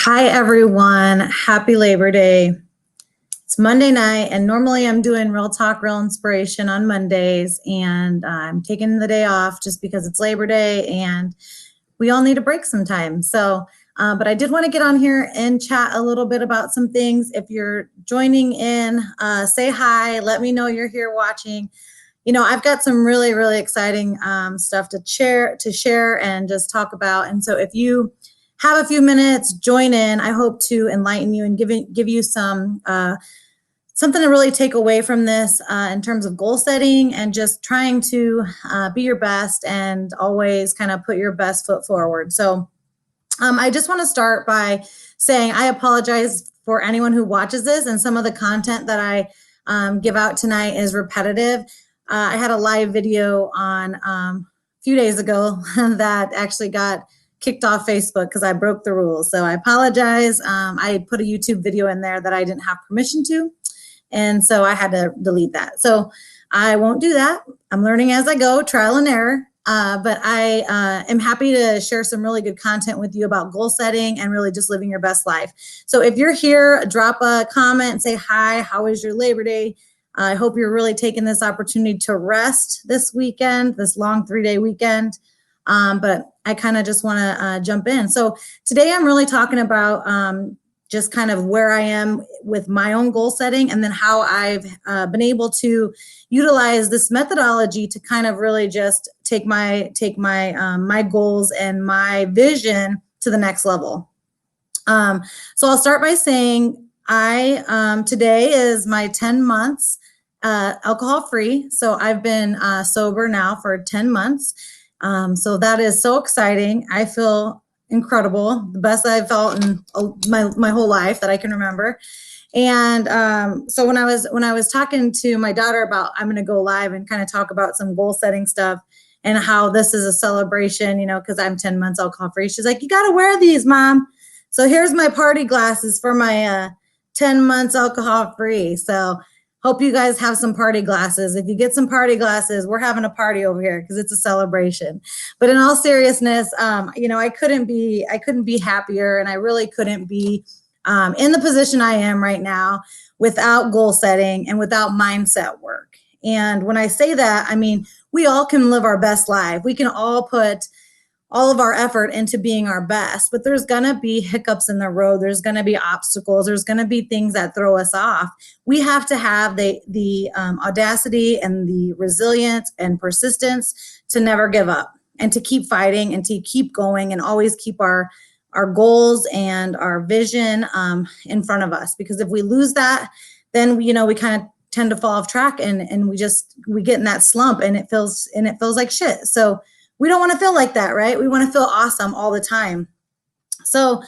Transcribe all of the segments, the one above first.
Hi, everyone. Happy Labor Day. It's Monday night, and normally I'm doing Real Talk, Real Inspiration on Mondays, and I'm taking the day off just because it's Labor Day, and we all need a break sometime. But I did want to get on here and chat a little bit about some things. If you're joining in, say hi. Let me know you're here watching. I've got some really, really exciting stuff to share and just talk about. And so if you have a few minutes, join in. I hope to enlighten you and give you some something to really take away from this in terms of goal setting and just trying to be your best and always kind of put your best foot forward. So I just want to start by saying I apologize for anyone who watches this, and some of the content that I give out tonight is repetitive. I had a live video on a few days ago that actually got kicked off Facebook because I broke the rules. So I apologize. I put a YouTube video in there that I didn't have permission to. And so I had to delete that. So I won't do that. I'm learning as I go, trial and error. But I am happy to share some really good content with you about goal setting and really just living your best life. So if you're here, drop a comment and say, hi, how was your Labor Day? I hope you're really taking this opportunity to rest this weekend, this long 3-day weekend. But I kind of just want to jump in. So today I'm really talking about just kind of where I am with my own goal setting, and then how I've been able to utilize this methodology to kind of really just take my goals and my vision to the next level. So I'll start by saying today is my 10 months alcohol free. So I've been sober now for 10 months. So that is so exciting. I feel incredible, the best I've felt in my whole life that I can remember. And so when I was talking to my daughter about I'm going to go live and kind of talk about some goal setting stuff and how this is a celebration, because I'm 10 months alcohol free. She's like, you got to wear these, Mom. So here's my party glasses for my 10 months alcohol free. So hope you guys have some party glasses. If you get some party glasses, we're having a party over here because it's a celebration. But in all seriousness, I couldn't be happier, and I really couldn't be in the position I am right now without goal setting and without mindset work. And when I say that, I mean, we all can live our best life. We can all put all of our effort into being our best, but there's going to be hiccups in the road. There's going to be obstacles. There's going to be things that throw us off. We have to have the audacity and the resilience and persistence to never give up and to keep fighting and to keep going and always keep our goals and our vision in front of us. Because if we lose that, then we kind of tend to fall off track and we get in that slump and it feels like shit. So we don't want to feel like that, right? We want to feel awesome all the time. So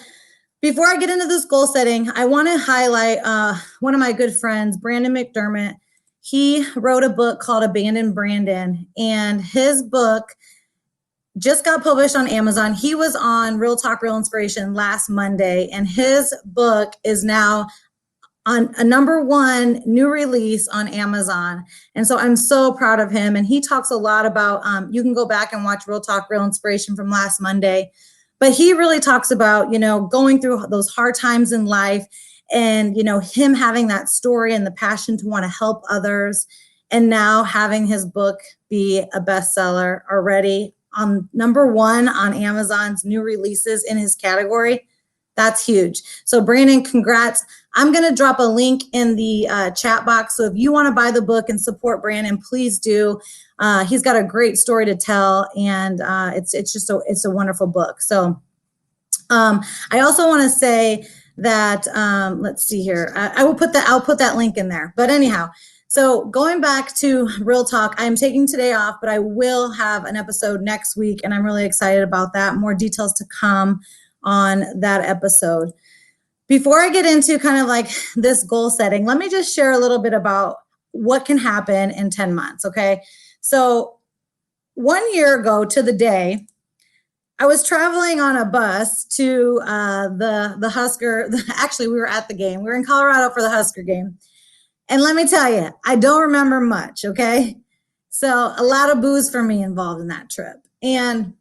before I get into this goal setting, I want to highlight one of my good friends, Brandon McDermott. He wrote a book called Abandon Brandon, and his book just got published on Amazon. He was on Real Talk, Real Inspiration last Monday, and his book is now on a #1 new release on Amazon. And so I'm so proud of him. And he talks a lot about, you can go back and watch Real Talk, Real Inspiration from last Monday. But he really talks about, going through those hard times in life and, him having that story and the passion to want to help others. And now having his book be a bestseller already on #1 on Amazon's new releases in his category. That's huge. So Brandon, congrats. I'm going to drop a link in the chat box. So if you want to buy the book and support Brandon, please do. He's got a great story to tell, and it's a wonderful book. So I also want to say that let's see here. I'll put that link in there. But anyhow, so going back to Real Talk, I'm taking today off, but I will have an episode next week, and I'm really excited about that. More details to come on that episode. Before I get into kind of like this goal setting, let me just share a little bit about what can happen in 10 months, okay? So 1 year ago to the day, I was traveling on a bus to the Husker. Actually, we were at the game. We were in Colorado for the Husker game. And let me tell you, I don't remember much, okay? So a lot of booze for me involved in that trip. And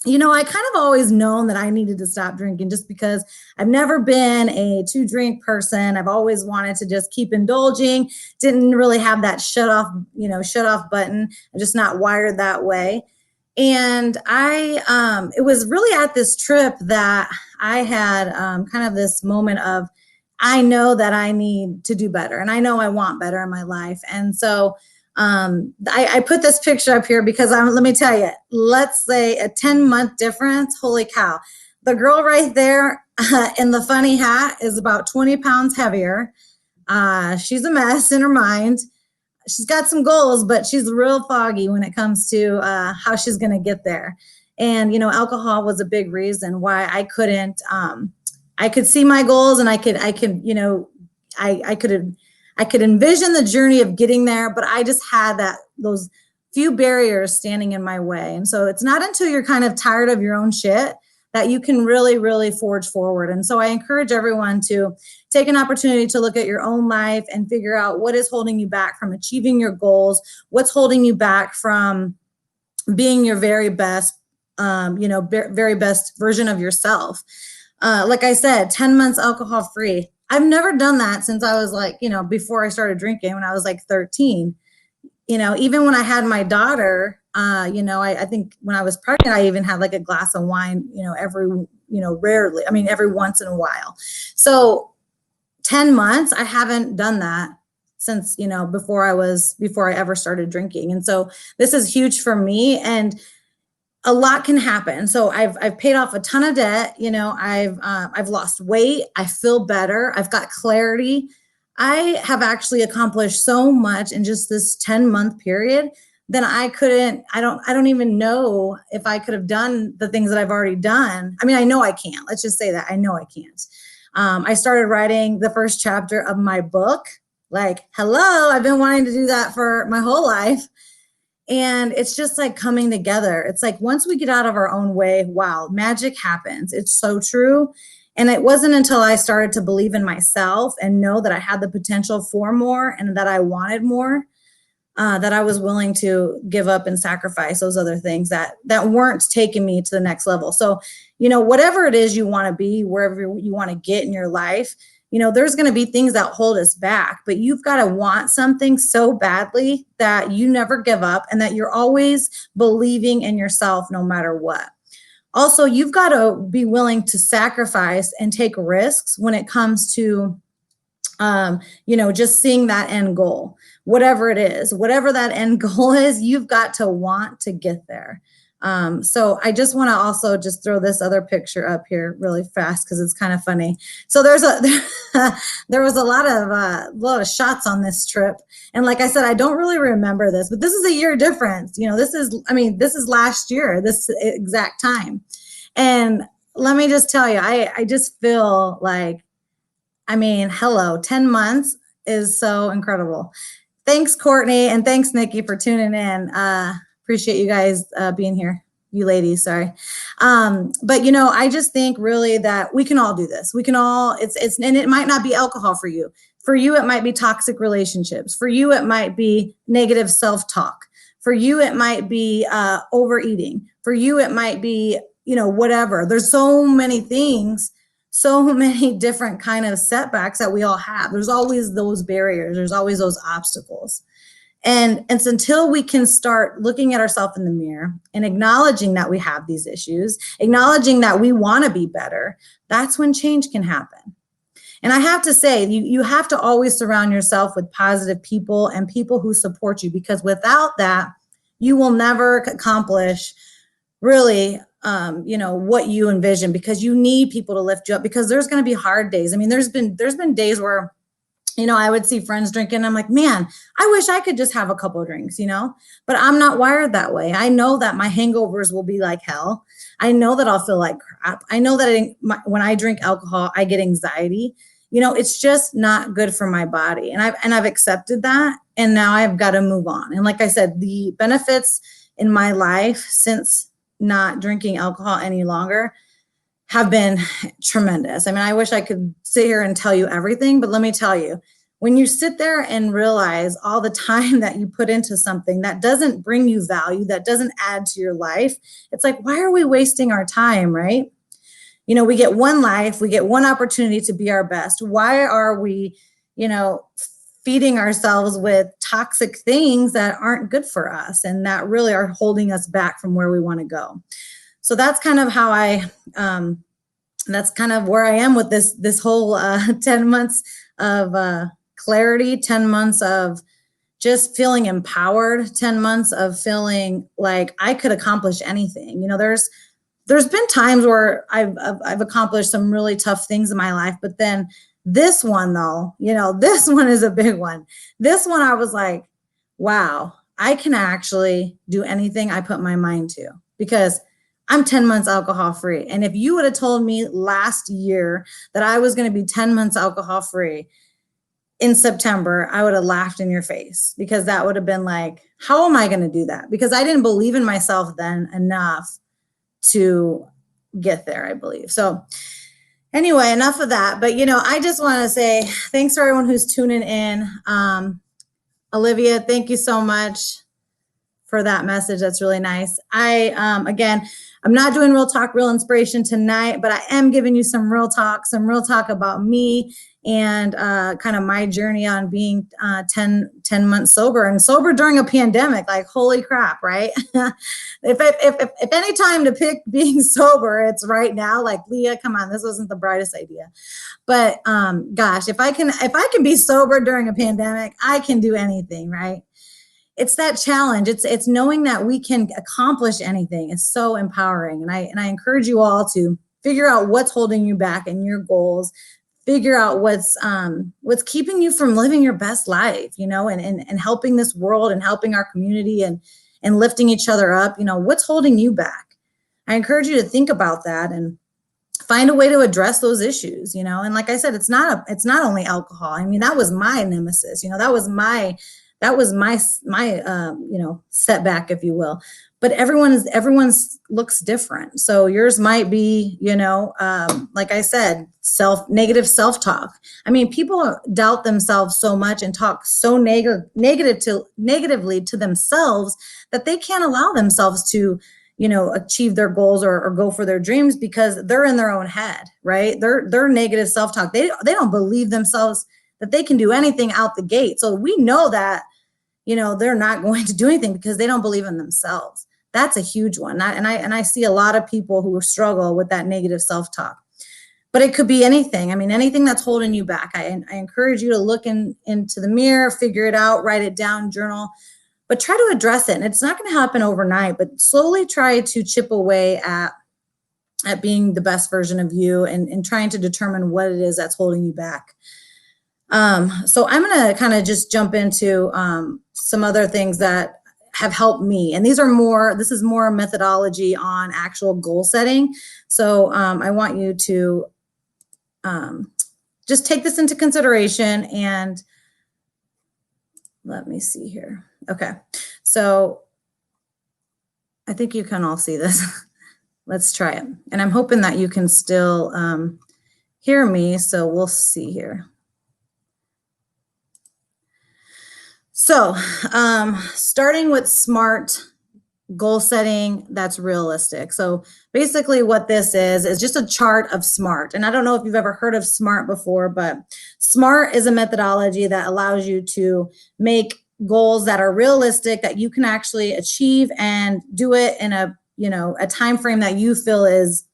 I kind of always known that I needed to stop drinking just because I've never been a to drink person. I've always wanted to just keep indulging, didn't really have that shut off button. I'm just not wired that way. And it was really at this trip that I had kind of this moment of, I know that I need to do better and I know I want better in my life. And so I put this picture up here because let me tell you, let's say a 10-month difference. Holy cow. The girl right there in the funny hat is about 20 pounds heavier. She's a mess in her mind. She's got some goals, but she's real foggy when it comes to how she's going to get there. And, alcohol was a big reason why I couldn't, I could see my goals and I could envision the journey of getting there, but I just had those few barriers standing in my way. And so it's not until you're kind of tired of your own shit that you can really, really forge forward. And so I encourage everyone to take an opportunity to look at your own life and figure out what is holding you back from achieving your goals, what's holding you back from being your very best, very best version of yourself. Like I said, 10 months alcohol free. I've never done that since I was before I started drinking when I was like 13. Even when I had my daughter, I think when I was pregnant, I even had like a glass of wine, rarely, every once in a while. So 10 months, I haven't done that since, before I ever started drinking. And so this is huge for me, and a lot can happen. So I've paid off a ton of debt. I've lost weight. I feel better. I've got clarity. I have actually accomplished so much in just this 10-month period that I don't even know if I could have done the things that I've already done. I know I can't. Let's just say that I know I can't. I started writing the first chapter of my book. Hello, I've been wanting to do that for my whole life. And it's just like coming together. It's like once we get out of our own way, wow, magic happens. It's so true. And it wasn't until I started to believe in myself and know that I had the potential for more and that I wanted more, that I was willing to give up and sacrifice those other things that weren't taking me to the next level. So, whatever it is you want to be, wherever you want to get in your life, there's going to be things that hold us back, but you've got to want something so badly that you never give up and that you're always believing in yourself no matter what. Also, you've got to be willing to sacrifice and take risks when it comes to, just seeing that end goal, whatever it is, whatever that end goal is, you've got to want to get there. So I just want to also just throw this other picture up here really fast because it's kind of funny. So there was a lot of shots on this trip. And like I said, I don't really remember this, but this is a year difference. This is last year, this exact time. And let me just tell you, I just feel like, hello, 10 months is so incredible. Thanks, Courtney, and thanks, Nikki, for tuning in. Appreciate you guys being here, you ladies, sorry. But I just think really that we can all do this. We can all, and it might not be alcohol for you. For you, it might be toxic relationships. For you, it might be negative self-talk. For you, it might be overeating. For you, it might be, whatever. There's so many things, so many different kind of setbacks that we all have. There's always those barriers. There's always those obstacles. And it's until we can start looking at ourselves in the mirror and acknowledging that we have these issues, acknowledging that we want to be better, that's when change can happen. And I have to say, you have to always surround yourself with positive people and people who support you, because without that, you will never accomplish really, what you envision, because you need people to lift you up, because there's going to be hard days. There's been days where I would see friends drinking. I'm like, man, I wish I could just have a couple of drinks, but I'm not wired that way. I know that my hangovers will be like hell. I know that I'll feel like crap. I know that when I drink alcohol, I get anxiety. It's just not good for my body. And I've accepted that. And now I've got to move on. And like I said, the benefits in my life since not drinking alcohol any longer have been tremendous. I wish I could sit here and tell you everything, but let me tell you, when you sit there and realize all the time that you put into something that doesn't bring you value, that doesn't add to your life, it's like, why are we wasting our time, right? We get one life, we get one opportunity to be our best. Why are we, feeding ourselves with toxic things that aren't good for us and that really are holding us back from where we want to go? So that's kind of how that's kind of where I am with this whole 10 months of clarity, 10 months of just feeling empowered, 10 months of feeling like I could accomplish anything. There's been times where I've accomplished some really tough things in my life, but then this one though, this one is a big one. This one I was like, wow, I can actually do anything I put my mind to because I'm 10 months alcohol free. And if you would have told me last year that I was going to be 10 months alcohol free in September, I would have laughed in your face because that would have been like, how am I going to do that? Because I didn't believe in myself then enough to get there, I believe. So anyway, enough of that. But, I just want to say thanks to everyone who's tuning in. Olivia, thank you so much for that message. That's really nice. Again, I'm not doing Real Talk, Real Inspiration tonight, but I am giving you some real talk about me and kind of my journey on being 10 months sober and sober during a pandemic. Like, holy crap, right? if any time to pick being sober, it's right now. Like, Leah, come on, this wasn't the brightest idea. But gosh, if I can be sober during a pandemic, I can do anything, right? It's that challenge. It's knowing that we can accomplish anything. It's so empowering. And I encourage you all to figure out what's holding you back in your goals. Figure out what's keeping you from living your best life, and helping this world and helping our community and lifting each other up. What's holding you back? I encourage you to think about that and find a way to address those issues, and like I said, it's not only alcohol. I mean, that was my nemesis, that was my setback, if you will. But everyone's looks different. So yours might be, like I said, negative self-talk. I mean, people doubt themselves so much and talk so negatively to themselves that they can't allow themselves to, achieve their goals or go for their dreams because they're in their own head, right? They're negative self-talk. They don't believe themselves that they can do anything out the gate. So we know that, they're not going to do anything because they don't believe in themselves. That's a huge one. And I see a lot of people who struggle with that negative self-talk. But it could be anything. I mean, anything that's holding you back. I encourage you to look into the mirror, figure it out, write it down, journal, but try to address it. And it's not going to happen overnight, but slowly try to chip away at being the best version of you and trying to determine what it is that's holding you back. So I'm going to kind of just jump into some other things that have helped me. And this is more methodology on actual goal setting. So I want you to just take this into consideration and let me see here. Okay. So I think you can all see this. Let's try it. And I'm hoping that you can still hear me. So we'll see here. So starting with SMART goal setting that's realistic. So basically what this is just a chart of SMART. And I don't know if you've ever heard of SMART before, but SMART is a methodology that allows you to make goals that are realistic, that you can actually achieve and do it in a time frame that you feel is,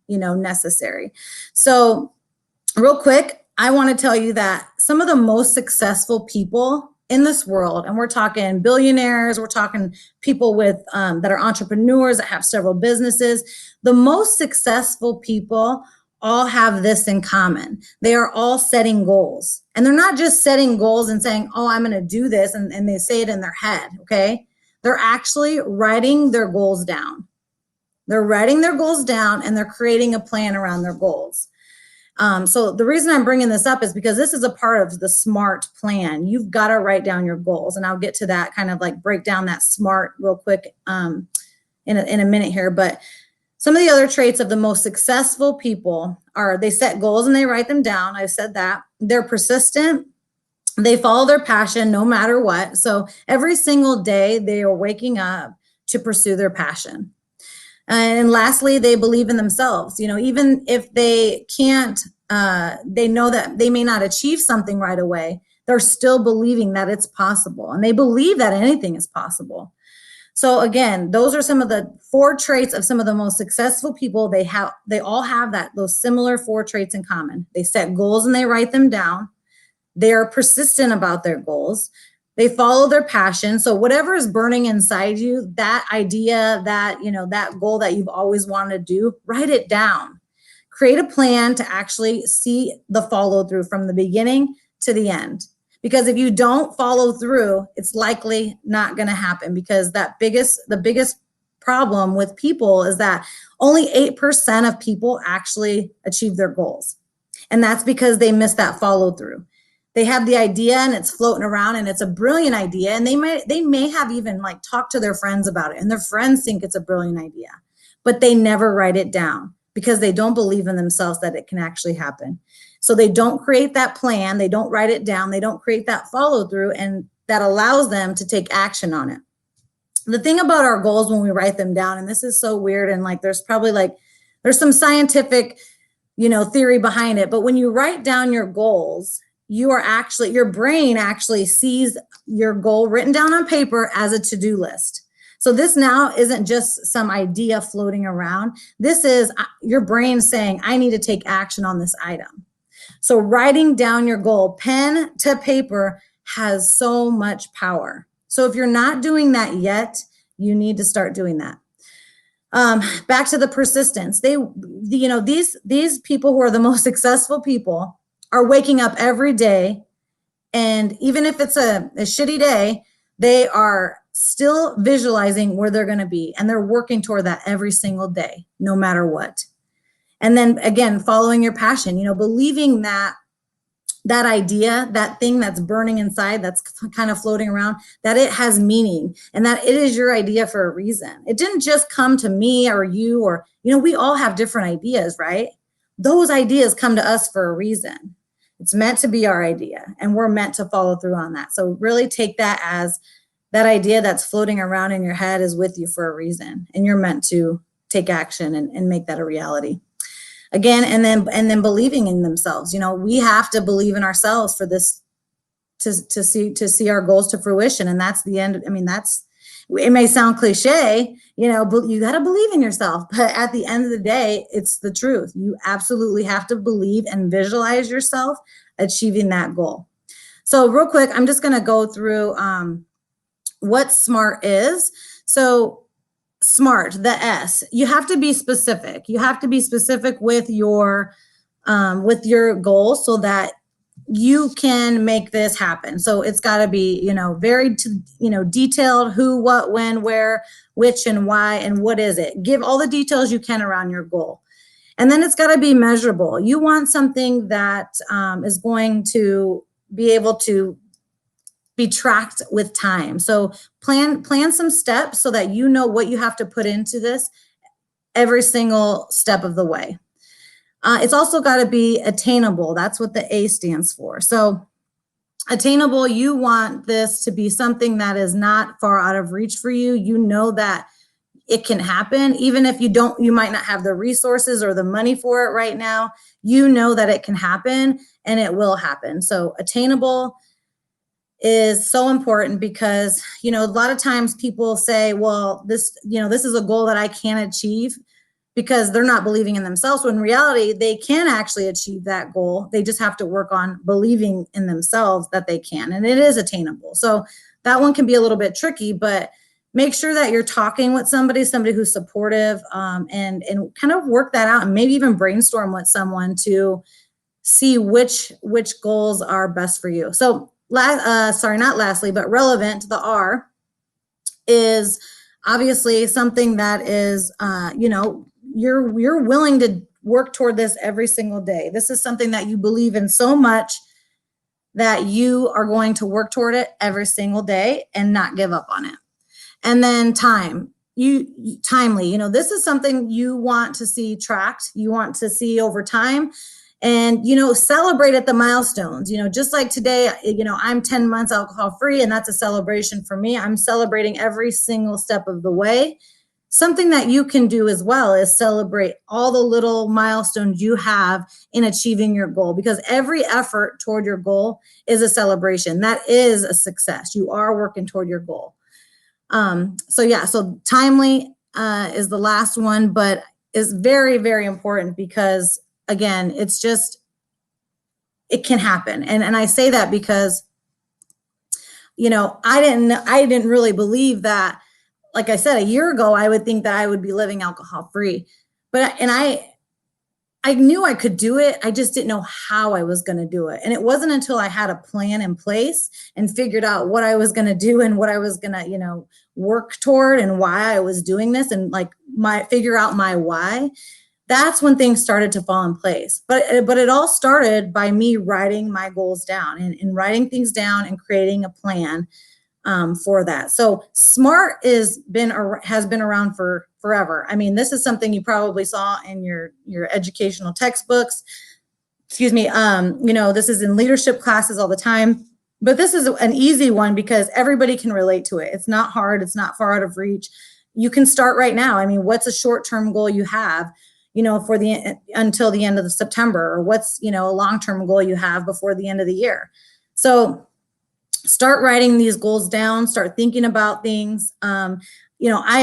necessary. So real quick, I want to tell you that some of the most successful people in this world, and we're talking billionaires, we're talking people with that are entrepreneurs that have several businesses. The most successful people all have this in common. They are all setting goals. And they're not just setting goals and saying, oh, I'm going to do this, and they say it in their head, okay? They're actually writing their goals down. They're writing their goals down, and they're creating a plan around their goals. So the reason I'm bringing this up is because this is a part of the SMART plan. You've got to write down your goals, and I'll get to that, kind of like break down that SMART real quick in a minute here. But some of the other traits of the most successful people are they set goals and they write them down. I said that. They're persistent. They follow their passion no matter what. So every single day they are waking up to pursue their passion. And lastly, they believe in themselves. Even if they can't, they know that they may not achieve something right away. They're still believing that it's possible, and they believe that anything is possible. So again, those are some of the 4 traits of some of the most successful people. They all have those similar 4 traits in common. They set goals and they write them down. They are persistent about their goals. They follow their passion. So whatever is burning inside you, that idea, that goal that you've always wanted to do, write it down. Create a plan to actually see the follow through from the beginning to the end. Because if you don't follow through, it's likely not going to happen, because the biggest problem with people is that only 8% of people actually achieve their goals. And that's because they miss that follow through. They have the idea and it's floating around and it's a brilliant idea, and they may have even talked to their friends about it, and their friends think it's a brilliant idea, but they never write it down because they don't believe in themselves that it can actually happen. So they don't create that plan, they don't write it down, they don't create that follow through, and that allows them to take action on it. The thing about our goals when we write them down, and this is so weird, and there's probably there's some scientific theory behind it, but when you write down your goals, your brain actually sees your goal written down on paper as a to-do list. So this now isn't just some idea floating around. This is your brain saying, I need to take action on this item. So writing down your goal, pen to paper, has so much power. So if you're not doing that yet, you need to start doing that. Back to the persistence. These people who are the most successful people are waking up every day, and even if it's a shitty day, they are still visualizing where they're going to be, and they're working toward that every single day, no matter what. And then again, following your passion, believing that idea, that thing that's burning inside, that's kind of floating around, that it has meaning and that it is your idea for a reason. It didn't just come to me or you, or, we all have different ideas, right? Those ideas come to us for a reason. It's meant to be our idea, and we're meant to follow through on that. So really take that as that idea that's floating around in your head is with you for a reason, and you're meant to take action and make that a reality. Again, and then believing in themselves. We have to believe in ourselves for this to see our goals to fruition, and that's the end. It may sound cliche, but you got to believe in yourself. But at the end of the day, it's the truth. You absolutely have to believe and visualize yourself achieving that goal. So real quick, I'm just going to go through what SMART is. So SMART, the S, you have to be specific. You have to be specific with your goal so that you can make this happen. So it's got to be, very, detailed: who, what, when, where, which, and why, and what is it. Give all the details you can around your goal. And then it's got to be measurable. You want something that is going to be able to be tracked with time. So plan some steps so that you know what you have to put into this every single step of the way. It's also got to be attainable. That's what the A stands for. So attainable, you want this to be something that is not far out of reach for you. You know that it can happen, even if you might not have the resources or the money for it right now. You know that it can happen and it will happen. So attainable is so important because, a lot of times people say, well, this is a goal that I can't achieve, because they're not believing in themselves. When in reality, they can actually achieve that goal. They just have to work on believing in themselves that they can, and it is attainable. So that one can be a little bit tricky, but make sure that you're talking with somebody who's supportive, and kind of work that out, and maybe even brainstorm with someone to see which goals are best for you. So not lastly, but relevant, the R, is obviously something that is, you're willing to work toward this every single day. This is something that you believe in so much that you are going to work toward it every single day and not give up on it. And then timely, this is something you want to see tracked. You want to see over time. And, celebrate at the milestones, just like today, I'm 10 months alcohol free, and that's a celebration for me. I'm celebrating every single step of the way. Something that you can do as well is celebrate all the little milestones you have in achieving your goal, because every effort toward your goal is a celebration. That is a success. You are working toward your goal. So timely is the last one, but is very, very important because, again, it can happen. And I say that because, I didn't really believe that. Like I said, a year ago, I would think that I would be living alcohol free, and I knew I could do it. I just didn't know how I was going to do it. And it wasn't until I had a plan in place and figured out what I was going to do and what I was going to, work toward and why I was doing this, and figure out my why. That's when things started to fall in place. But it all started by me writing my goals down and writing things down and creating a plan for that. So SMART has been around for forever. I mean, this is something you probably saw in your educational textbooks. Excuse me. This is in leadership classes all the time. But this is an easy one because everybody can relate to it. It's not hard. It's not far out of reach. You can start right now. I mean, what's a short-term goal you have, until the end of September, or what's, a long-term goal you have before the end of the year. So start writing these goals down, start thinking about things. I,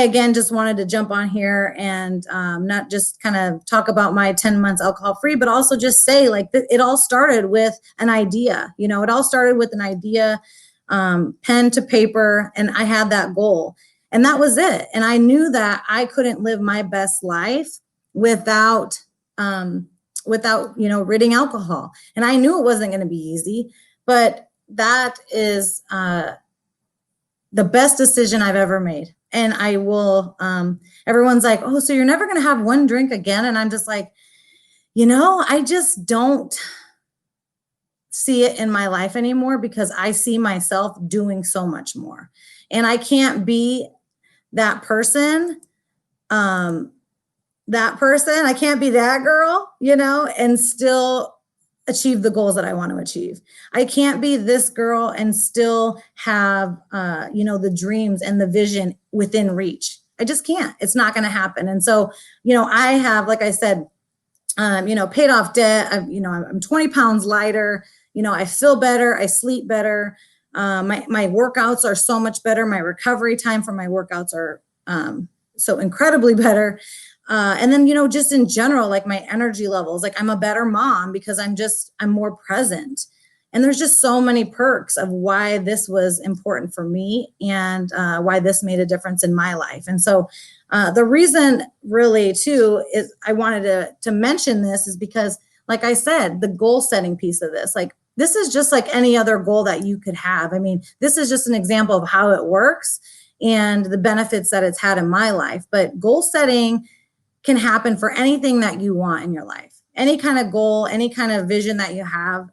again, just wanted to jump on here and not just kind of talk about my 10 months alcohol free, but also just say it all started with an idea. It all started with an idea, pen to paper, and I had that goal, and that was it. And I knew that I couldn't live my best life without ridding alcohol. And I knew it wasn't going to be easy, but that is the best decision I've ever made. And I will, everyone's like, oh, so you're never going to have one drink again. And I'm just like, I just don't see it in my life anymore, because I see myself doing so much more. And I can't be that person. I can't be that girl, and still achieve the goals that I want to achieve. I can't be this girl and still have, the dreams and the vision within reach. I just can't. It's not going to happen. And so, I have, like I said, paid off debt. I'm 20 pounds lighter. I feel better. I sleep better. My workouts are so much better. My recovery time from my workouts are so incredibly better. And then, just in general, my energy levels, I'm a better mom because I'm more present. And there's just so many perks of why this was important for me and why this made a difference in my life. And so the reason really too is I wanted to mention this is because, like I said, the goal setting piece of this, this is just like any other goal that you could have. I mean, this is just an example of how it works and the benefits that it's had in my life. But goal setting can happen for anything that you want in your life. Any kind of goal, any kind of vision that you have,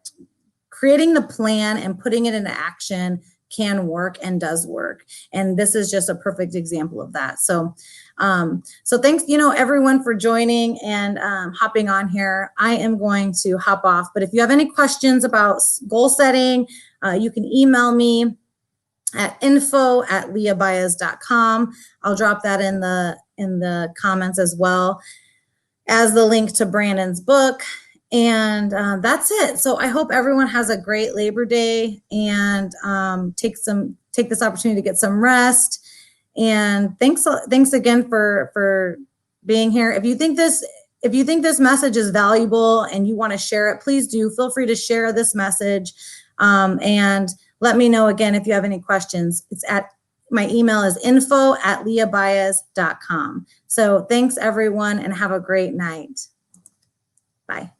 creating the plan and putting it into action can work and does work. And this is just a perfect example of that. So thanks, everyone for joining and hopping on here. I am going to hop off, but if you have any questions about goal setting, you can email me at info@leahbaez.com. I'll drop that in the comments, as well as the link to Brandon's book. And that's it. So I hope everyone has a great Labor Day and take this opportunity to get some rest. And thanks again for being here. If you think this message is valuable and you want to share it, please do. Feel free to share this message. And let me know again if you have any questions. My email is info@leahbaez.com. So thanks everyone and have a great night. Bye.